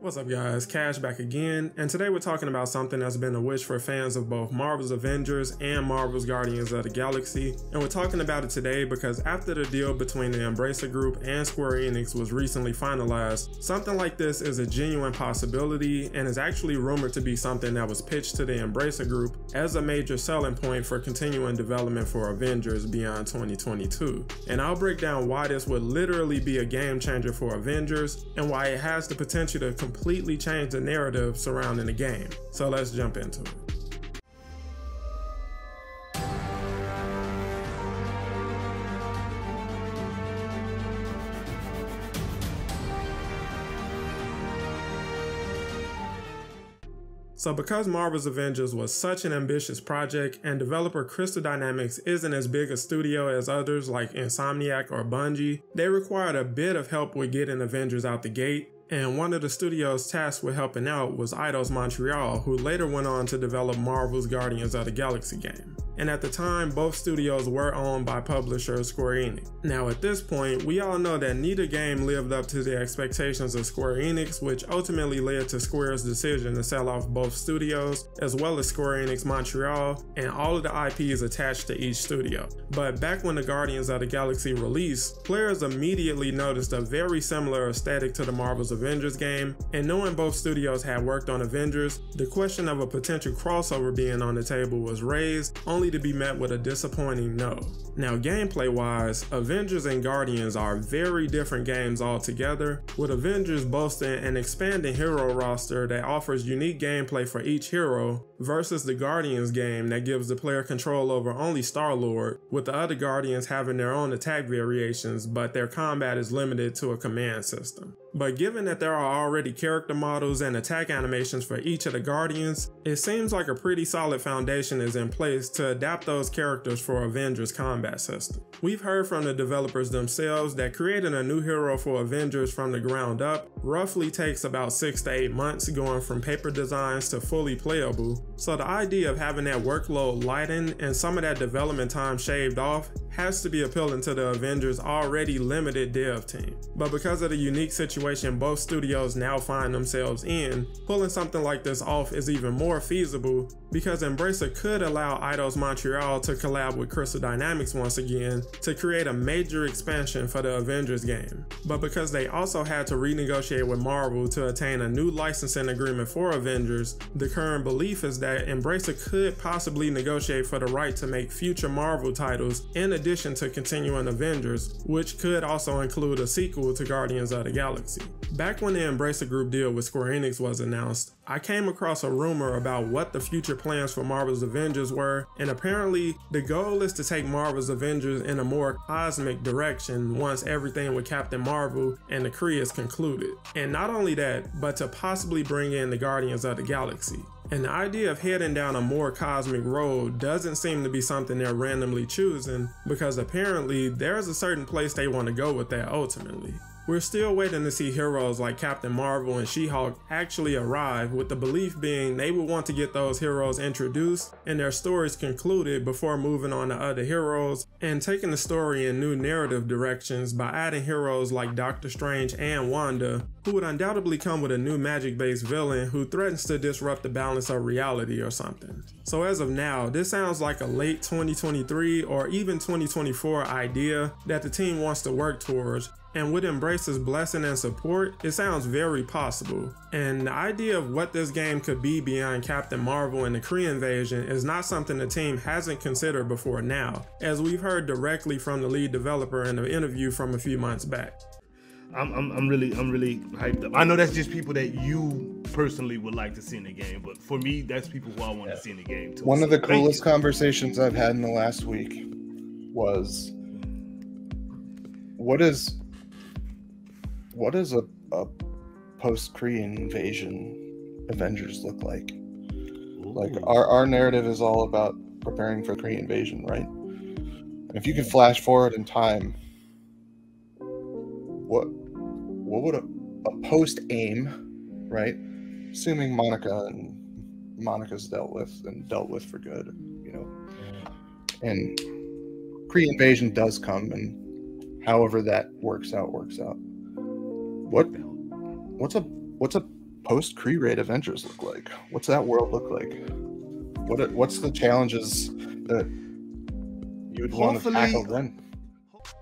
What's up guys, Cash back again, and today we're talking about something that's been a wish for fans of both Marvel's Avengers and Marvel's Guardians of the Galaxy, and we're talking about it today because after the deal between the Embracer Group and Square Enix was recently finalized, something like this is a genuine possibility and is actually rumored to be something that was pitched to the Embracer Group as a major selling point for continuing development for Avengers beyond 2022. And I'll break down why this would literally be a game changer for Avengers and why it has the potential to completely change the narrative surrounding the game. So let's jump into it. So because Marvel's Avengers was such an ambitious project and developer Crystal Dynamics isn't as big a studio as others like Insomniac or Bungie, they required a bit of help with getting Avengers out the gate. And one of the studio's tasked with helping out was Eidos Montreal, who later went on to develop Marvel's Guardians of the Galaxy game. And at the time, both studios were owned by publisher Square Enix. Now at this point, we all know that neither game lived up to the expectations of Square Enix, which ultimately led to Square's decision to sell off both studios, as well as Square Enix Montreal, and all of the IPs attached to each studio. But back when the Guardians of the Galaxy released, players immediately noticed a very similar aesthetic to the Marvel's Avengers game, and knowing both studios had worked on Avengers, the question of a potential crossover being on the table was raised, only to be met with a disappointing no. Now gameplay wise, Avengers and Guardians are very different games altogether, with Avengers boasting an expanding hero roster that offers unique gameplay for each hero, versus the Guardians game that gives the player control over only Star-Lord, with the other Guardians having their own attack variations, but their combat is limited to a command system. But given that there are already character models and attack animations for each of the Guardians, it seems like a pretty solid foundation is in place to adapt those characters for Avengers combat system. We've heard from the developers themselves that creating a new hero for Avengers from the ground up roughly takes about 6 to 8 months, going from paper designs to fully playable. So the idea of having that workload lightened and some of that development time shaved off has to be appealing to the Avengers' already limited dev team. But because of the unique situation both studios now find themselves in, pulling something like this off is even more feasible because Embracer could allow Eidos Montreal to collab with Crystal Dynamics once again to create a major expansion for the Avengers game. But because they also had to renegotiate with Marvel to attain a new licensing agreement for Avengers, the current belief is that Embracer could possibly negotiate for the right to make future Marvel titles in addition to continuing Avengers, which could also include a sequel to Guardians of the Galaxy. Back when the Embracer Group deal with Square Enix was announced, I came across a rumor about what the future plans for Marvel's Avengers were, and apparently the goal is to take Marvel's Avengers in a more cosmic direction once everything with Captain Marvel and the Kree is concluded. And not only that, but to possibly bring in the Guardians of the Galaxy. And the idea of heading down a more cosmic road doesn't seem to be something they're randomly choosing, because apparently there's a certain place they want to go with that ultimately. We're still waiting to see heroes like Captain Marvel and She-Hulk actually arrive, with the belief being they would want to get those heroes introduced and their stories concluded before moving on to other heroes and taking the story in new narrative directions by adding heroes like Doctor Strange and Wanda, who would undoubtedly come with a new magic-based villain who threatens to disrupt the balance of reality or something. So as of now, this sounds like a late 2023 or even 2024 idea that the team wants to work towards, and with Embracer's blessing and support, it sounds very possible. And the idea of what this game could be beyond Captain Marvel and the Kree invasion is not something the team hasn't considered before now, as we've heard directly from the lead developer in an interview from a few months back. I'm really hyped up. I know that's just people that you personally would like to see in the game, but for me, that's people who I want to see in the game too. One of the coolest conversations I've had in the last week was, what does a post-Kree invasion Avengers look like? Ooh. Like our narrative is all about preparing for the Kree invasion, right? And if you can flash forward in time, what would a post-AIM, right? Assuming Monica's dealt with for good, you know, and Kree invasion does come, and however that works out. What's a post-Kree raid Avengers look like? What's that world look like? What's the challenges that you would want to tackle then?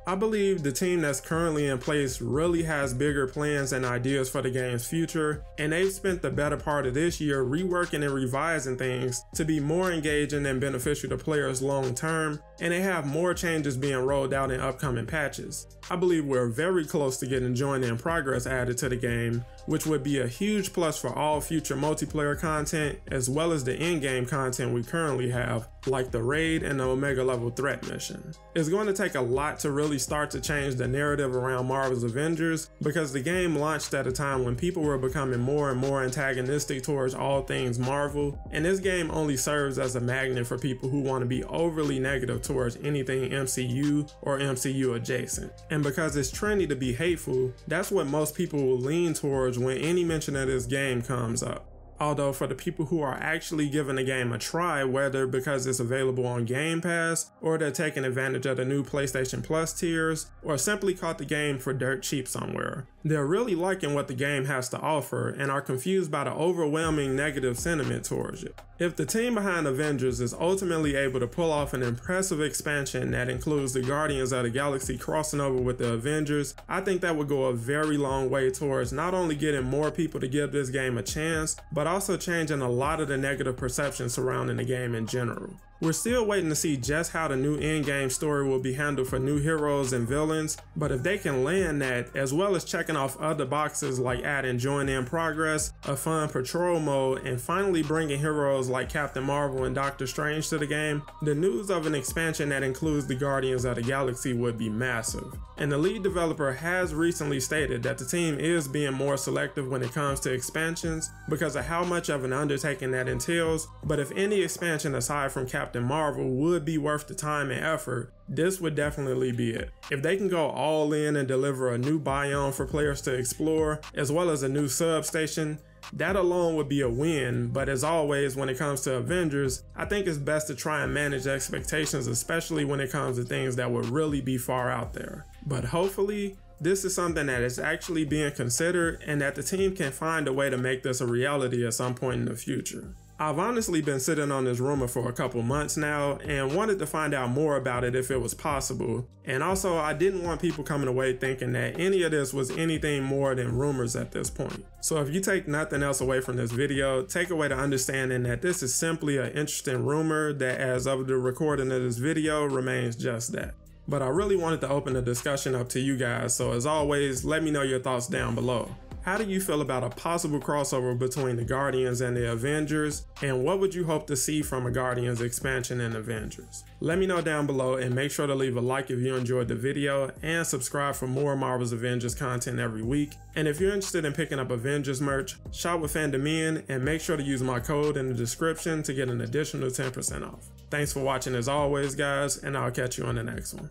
I believe the team that's currently in place really has bigger plans and ideas for the game's future, and they've spent the better part of this year reworking and revising things to be more engaging and beneficial to players long term, and they have more changes being rolled out in upcoming patches. I believe we're very close to getting join in progress added to the game, which would be a huge plus for all future multiplayer content, as well as the in-game content we currently have, like the raid and the Omega level threat mission. It's going to take a lot to really start to change the narrative around Marvel's Avengers, because the game launched at a time when people were becoming more and more antagonistic towards all things Marvel, and this game only serves as a magnet for people who want to be overly negative towards anything MCU or MCU adjacent. And because it's trendy to be hateful, that's what most people will lean towards when any mention of this game comes up. Although for the people who are actually giving the game a try, whether because it's available on Game Pass, or they're taking advantage of the new PlayStation Plus tiers, or simply caught the game for dirt cheap somewhere, they're really liking what the game has to offer and are confused by the overwhelming negative sentiment towards it. If the team behind Avengers is ultimately able to pull off an impressive expansion that includes the Guardians of the Galaxy crossing over with the Avengers, I think that would go a very long way towards not only getting more people to give this game a chance, but also changing a lot of the negative perception surrounding the game in general. We're still waiting to see just how the new in-game story will be handled for new heroes and villains, but if they can land that, as well as checking off other boxes like adding join in progress, a fun patrol mode, and finally bringing heroes like Captain Marvel and Doctor Strange to the game, the news of an expansion that includes the Guardians of the Galaxy would be massive. And the lead developer has recently stated that the team is being more selective when it comes to expansions because of how much of an undertaking that entails, but if any expansion aside from Captain Marvel would be worth the time and effort, this would definitely be it. If they can go all in and deliver a new biome for players to explore, as well as a new substation, that alone would be a win. But as always, when it comes to Avengers, I think it's best to try and manage expectations, especially when it comes to things that would really be far out there. But hopefully, this is something that is actually being considered and that the team can find a way to make this a reality at some point in the future. I've honestly been sitting on this rumor for a couple months now and wanted to find out more about it if it was possible. And also, I didn't want people coming away thinking that any of this was anything more than rumors at this point. So if you take nothing else away from this video, take away the understanding that this is simply an interesting rumor that, as of the recording of this video, remains just that. But I really wanted to open the discussion up to you guys, so as always, let me know your thoughts down below. How do you feel about a possible crossover between the Guardians and the Avengers? And what would you hope to see from a Guardians expansion in Avengers? Let me know down below, and make sure to leave a like if you enjoyed the video and subscribe for more Marvel's Avengers content every week. And if you're interested in picking up Avengers merch, shop with Fandom, and make sure to use my code in the description to get an additional 10% off. Thanks for watching as always, guys, and I'll catch you on the next one.